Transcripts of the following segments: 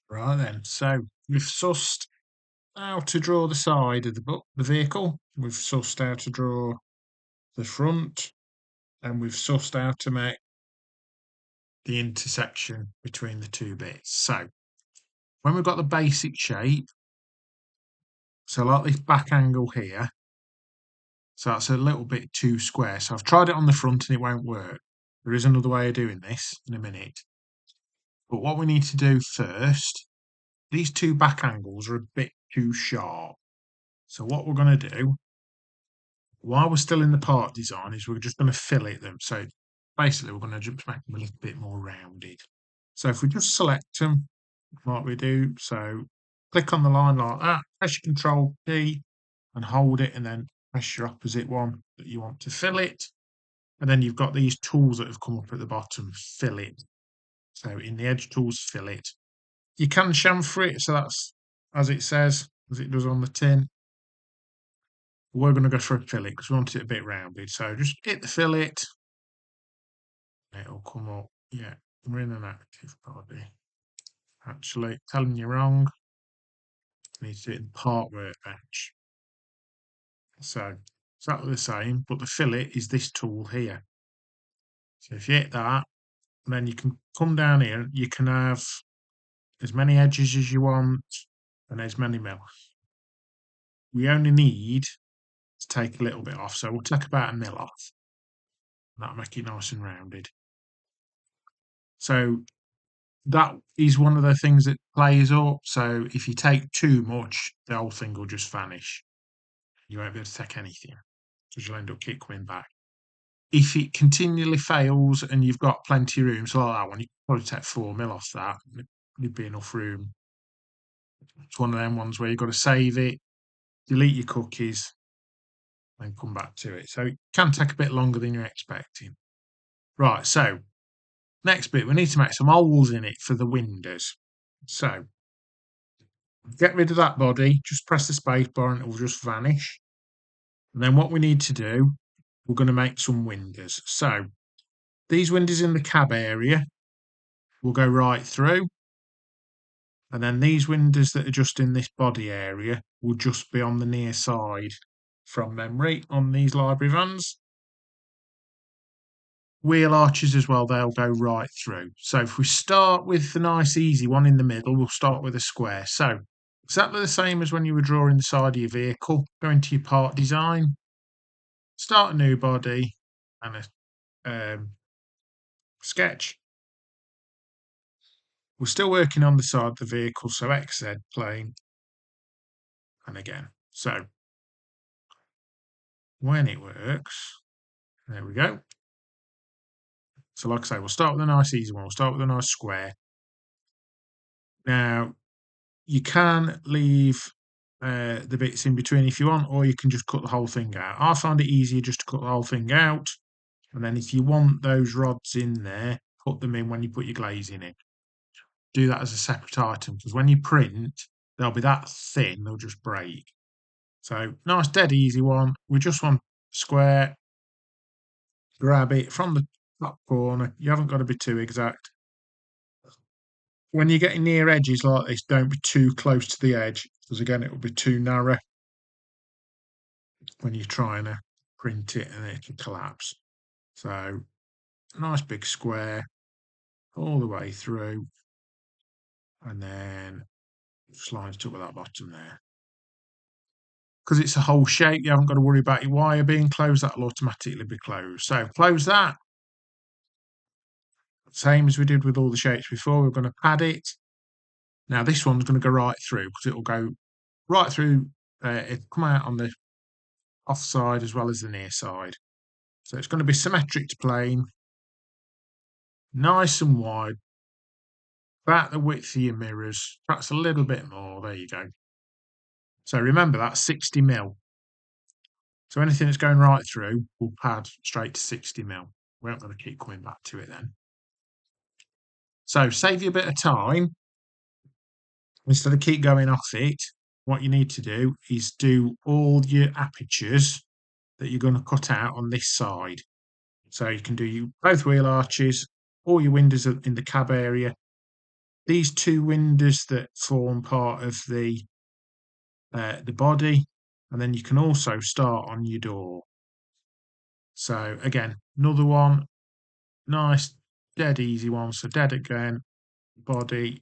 Right then, so we've sussed how to draw the side of the vehicle. We've sussed how to draw the front, and we've sussed how to make the intersection between the two bits. So when we've got the basic shape, so like this back angle here, so that's a little bit too square. So I've tried it on the front and it won't work. There is another way of doing this in a minute. But what we need to do first, these two back angles are a bit too sharp. So what we're going to do, while we're still in the part design, is we're just going to fillet them. So basically, we're going to just make them a little bit more rounded. So if we just select them, like we do, so click on the line like that, press your Control P and hold it, and then press your opposite one that you want to fillet. And then you've got these tools that have come up at the bottom, fillet. So in the edge tools, fillet. You can chamfer it, so that's as it says, as it does on the tin. We're going to go for a fillet because we want it a bit rounded. So just hit the fillet. It'll come up. Yeah, we're in an active body. Actually, telling you wrong. Need to do it in part workbench. So exactly the same, but the fillet is this tool here. So if you hit that, then you can come down here. You can have as many edges as you want and as many mil. We only need to take a little bit off. So we'll take about a mil off. That'll make it nice and rounded. So that is one of the things that plays up. So if you take too much, the whole thing will just vanish. You won't be able to take anything because you'll end up keep coming back. If it continually fails and you've got plenty of room, so like that one, you can probably take 4 mil off that. There'd be enough room. It's one of them ones where you've got to save it, delete your cookies, and come back to it. So it can take a bit longer than you're expecting. Right, so next bit, we need to make some holes in it for the windows. So get rid of that body, just press the space bar and it will just vanish. And then what we need to do, we're going to make some windows. So these windows in the cab area will go right through. And then these windows that are just in this body area will just be on the near side from memory on these library vans. Wheel arches as well, they'll go right through. So if we start with the nice easy one in the middle, we'll start with a square. So exactly the same as when you were drawing the side of your vehicle. Go into your part design, start a new body and a sketch. We're still working on the side of the vehicle, so XZ plane and again. So when it works, there we go. So like I say, we'll start with a nice easy one. We'll start with a nice square. Now, you can leave the bits in between if you want, or you can just cut the whole thing out. I find it easier just to cut the whole thing out. And then if you want those rods in there, put them in when you put your glazing in. Do that as a separate item, because when you print, they'll be that thin, they'll just break. So nice, dead easy one. We just want square, grab it from the top corner. You haven't got to be too exact. When you're getting near edges like this, don't be too close to the edge, because again, it will be too narrow when you're trying to print it and it can collapse. So, nice big square all the way through, and then just lines up with that bottom there. Because it's a whole shape, you haven't got to worry about your wire being closed, that'll automatically be closed. So, close that. Same as we did with all the shapes before, we're going to pad it. Now, this one's going to go right through because it will go right through, it'll come out on the offside as well as the near side. So it's going to be symmetric to plane, nice and wide, about the width of your mirrors, perhaps a little bit more. There you go. So remember that's 60 mil. So anything that's going right through will pad straight to 60 mil. We aren't going to keep coming back to it then. So save you a bit of time. Instead of keep going off it, what you need to do is do all your apertures that you're going to cut out on this side. So you can do both wheel arches, all your windows in the cab area, these two windows that form part of the body, and then you can also start on your door. So again, another one, nice, dead easy one. So dead again, body,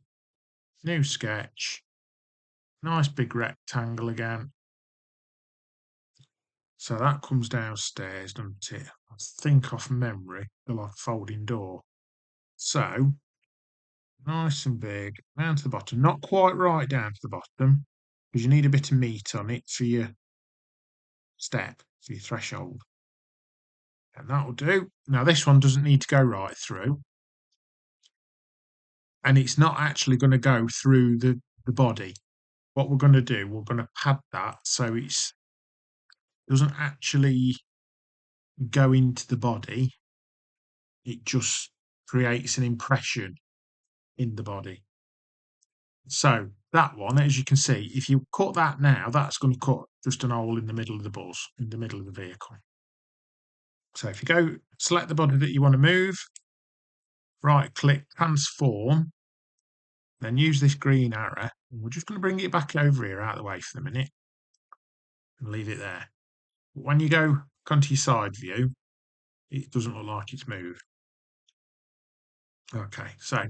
new sketch, nice big rectangle again. So that comes downstairs, doesn't it? I think off memory, like a folding door. So nice and big, down to the bottom. Not quite right down to the bottom, because you need a bit of meat on it for your step, for your threshold. And that'll do. Now this one doesn't need to go right through. And it's not actually going to go through the body. What we're going to do, we're going to pad that so it doesn't actually go into the body. It just creates an impression in the body. So that one, as you can see, if you cut that now, that's going to cut just an hole in the middle of the bus, in the middle of the vehicle. So if you go select the body that you want to move, right click transform, then use this green arrow, and we're just going to bring it back over here out of the way for the minute and leave it there. But when you go onto your side view, it doesn't look like it's moved. Okay, so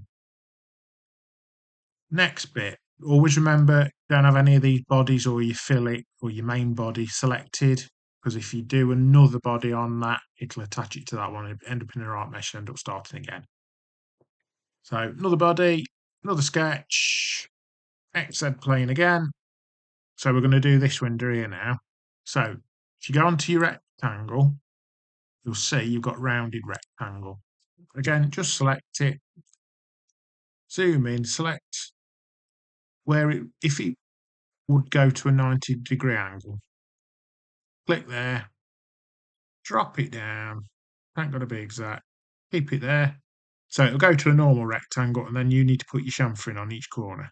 next bit, always remember, don't have any of these bodies or your fillet or your main body selected, because if you do another body on that, it'll attach it to that one and end up in the right mesh and end up starting again. So another body, another sketch, XZ plane again. So we're going to do this window here now. So if you go onto your rectangle, you'll see you've got rounded rectangle. Again, just select it, zoom in, select where if it would go to a 90-degree angle. Click there, drop it down. Ain't got to be exact. Keep it there. So it'll go to a normal rectangle, and then you need to put your chamfer in on each corner.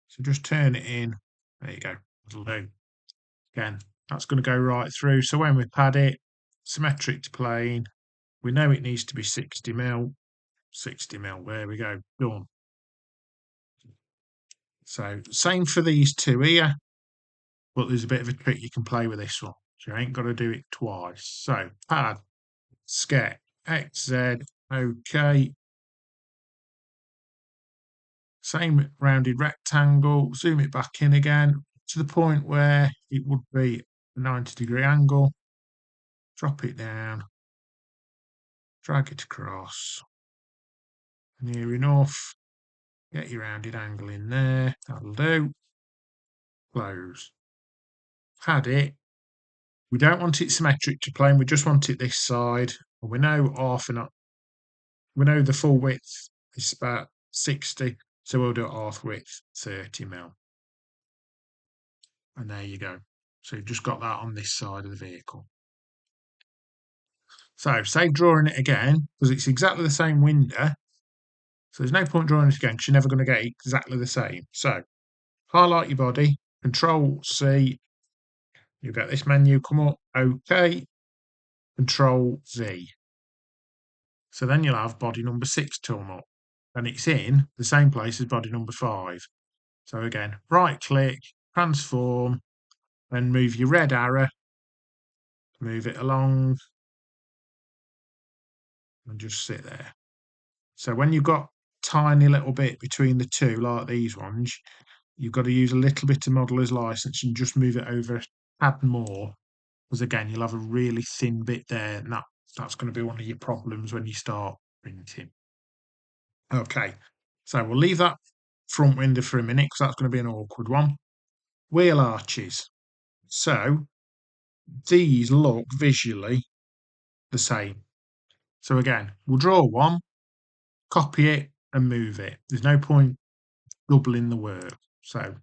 So just turn it in. There you go. It'll do. Again, that's going to go right through. So when we pad it, symmetric to plane, we know it needs to be 60 mil. 60 mil. There we go. Done. So same for these two here, but there's a bit of a trick you can play with this one. So you ain't got to do it twice. So pad, sketch, XZ, OK. Same rounded rectangle, zoom it back in again to the point where it would be a 90-degree angle. Drop it down, drag it across, near enough. Get your rounded angle in there, that'll do. Close. Pad it. We don't want it symmetric to plane, we just want it this side. And we know we know the full width is about 60, so we'll do half width, 30 mil. And there you go. So you've just got that on this side of the vehicle. So save drawing it again, because it's exactly the same window. So there's no point drawing it again, because you're never going to get exactly the same. So highlight your body, Control C, you'll get this menu come up, OK, Control Z. So then you'll have body number 6 come up, and it's in the same place as body number 5. So again, right click, transform, then move your red arrow, move it along, and just sit there. So when you've got tiny little bit between the two, like these ones, you've got to use a little bit of modeller's license and just move it over a tad more, because again, you'll have a really thin bit there, and that's going to be one of your problems when you start printing. Okay, so we'll leave that front window for a minute, because that's going to be an awkward one. Wheel arches. So these look visually the same. So again, we'll draw one, copy it, and move it. There's no point doubling the work. So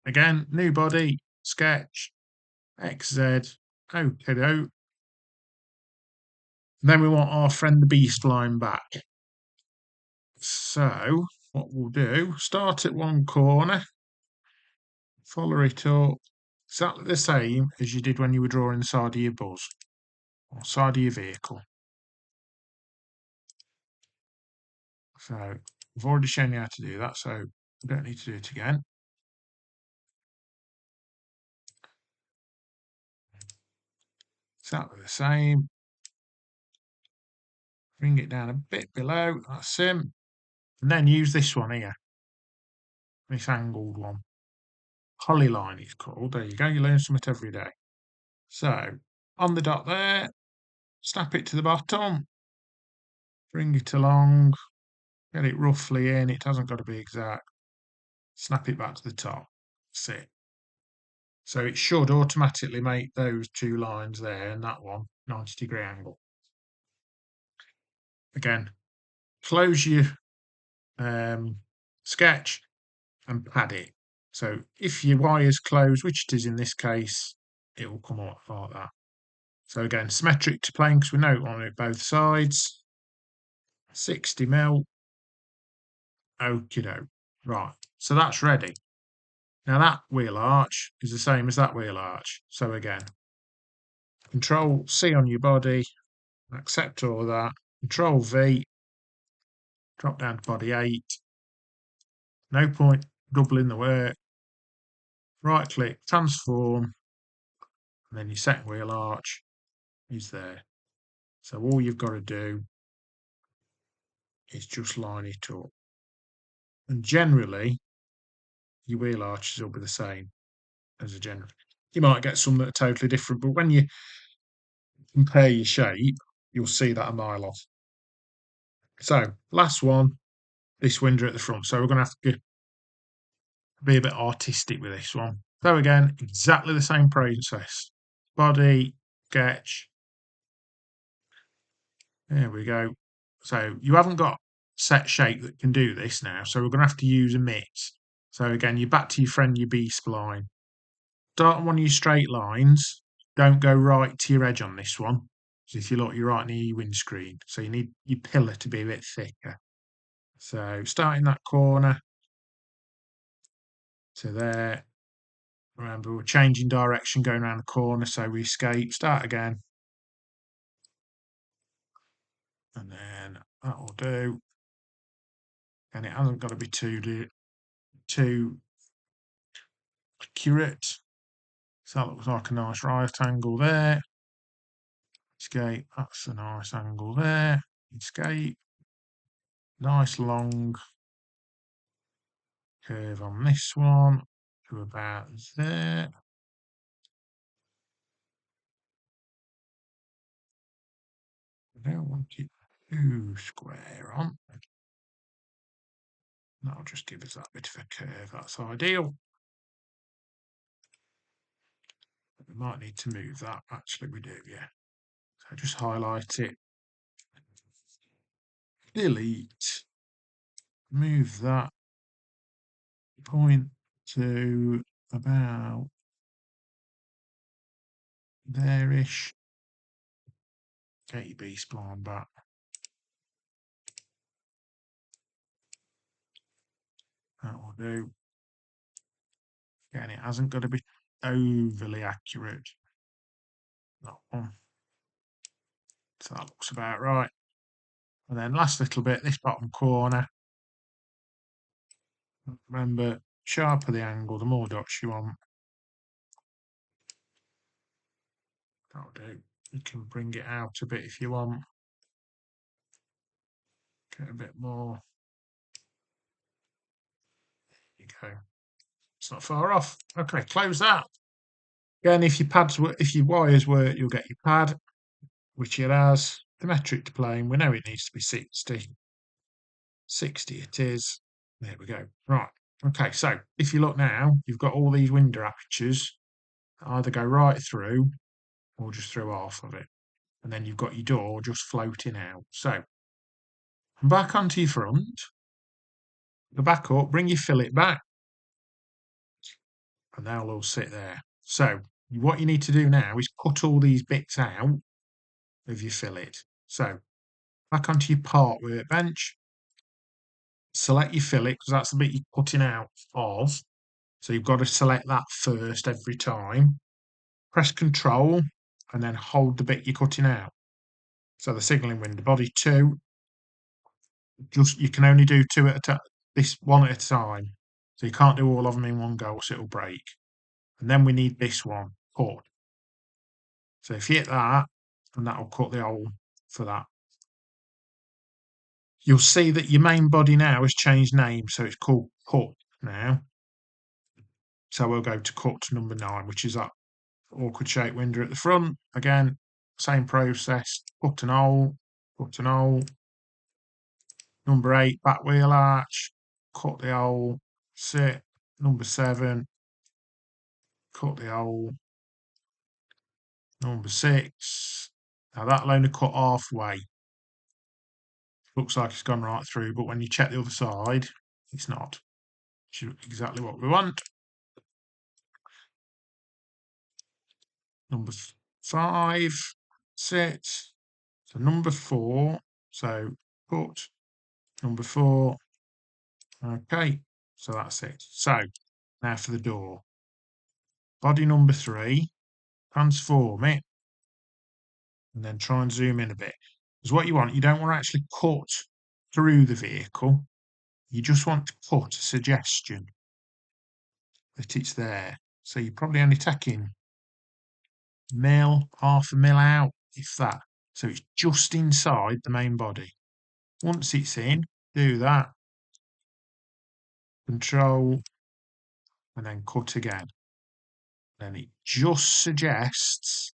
again, new body, sketch, XZ, OK. Then we want our friend the beast flying back. So what we'll do, start at one corner, follow it up, exactly the same as you did when you were drawing the side of your bus or side of your vehicle. So I've already shown you how to do that, so I don't need to do it again. Exactly the same. Bring it down a bit below, that's him. And then use this one here, this angled one. Polyline it's called. There you go, you learn something every day. So, on the dot there, snap it to the bottom, bring it along, get it roughly in, it hasn't got to be exact. Snap it back to the top. That's it. So it should automatically make those two lines there and that one 90-degree angle. Again, close your sketch and pad it. So if your wire's closed, which it is in this case, it will come out like that. So again, symmetric to plane because we know it on it both sides. 60mm. Okie doke. Right, so that's ready. Now that wheel arch is the same as that wheel arch. So again, Control C on your body, accept all of that. Control V, drop down to body 8. No point doubling the work. Right click, transform, and then your second wheel arch is there. So all you've got to do is just line it up. And generally, your wheel arches will be the same as a general. You might get some that are totally different, but when you compare your shape, you'll see that a mile off. So, last one, this window at the front. So we're going to have to be a bit artistic with this one. So again, exactly the same process. Body, sketch. There we go. So you haven't got set shape that can do this now. So we're going to have to use a mix. So again, you're back to your friend, your B-spline. Start on one of your straight lines. Don't go right to your edge on this one. Because if you look, you're right near your windscreen. So you need your pillar to be a bit thicker. So start in that corner to there. Remember, we're changing direction, going around the corner, so we escape. Start again. And then that will do. And it hasn't got to be too accurate. So that looks like a nice right angle there. Escape, that's a nice angle there. Escape. Nice long curve on this one to about there. I don't want it too square on. That'll just give us that bit of a curve. That's ideal. We might need to move that. Actually, we do, yeah. So just highlight it. Delete. Move that point to about there-ish. Get your B-spline back. That will do. Again, it hasn't got to be overly accurate. That one. So that looks about right. And then last little bit, this bottom corner. Remember, sharper the angle, the more dots you want. That'll do. You can bring it out a bit if you want. Get a bit more. There you go. It's not far off. Okay, close that. Again, if your wires work, you'll get your pad, which it has. The metric to plane, we know it needs to be 60. 60 it is. There we go. Right. Okay, so if you look now, you've got all these window apertures that either go right through or just through half of it. And then you've got your door just floating out. So back onto your front, go back up, bring your fillet back, and they'll all sit there. So what you need to do now is cut all these bits out of your fillet. So back onto your part workbench, select your fillet because that's the bit you're cutting out of. So you've got to select that first every time. Press Control and then hold the bit you're cutting out. So the signalling window, body 2, Just you can only do two at a time. This one at a time. So you can't do all of them in one go, so it'll break. And then we need this one cut. So if you hit that, and that'll cut the hole for that. You'll see that your main body now has changed name, so it's called cut now. So we'll go to cut number 9, which is that awkward shaped window at the front. Again, same process, cut an hole, cut an hole. Number 8, back wheel arch, cut the hole, sit. Number 7, cut the hole. Number 6. Now that'll only cut halfway. Looks like it's gone right through, but when you check the other side, it's not. Which is exactly what we want. Number 5, sit. So number 4, so cut. Number 4, okay, so that's it. So now for the door. Body number 3, transform it, and then try and zoom in a bit. Because what you want, you don't want to actually cut through the vehicle. You just want to cut a suggestion that it's there. So you're probably only taking half a mil out, if that. So it's just inside the main body. Once it's in, do that. Control, and then cut again. Then it just suggests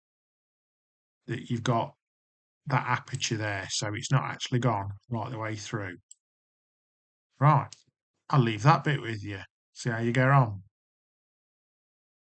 that you've got that aperture there, so it's not actually gone right the way through. Right, I'll leave that bit with you. See how you get on.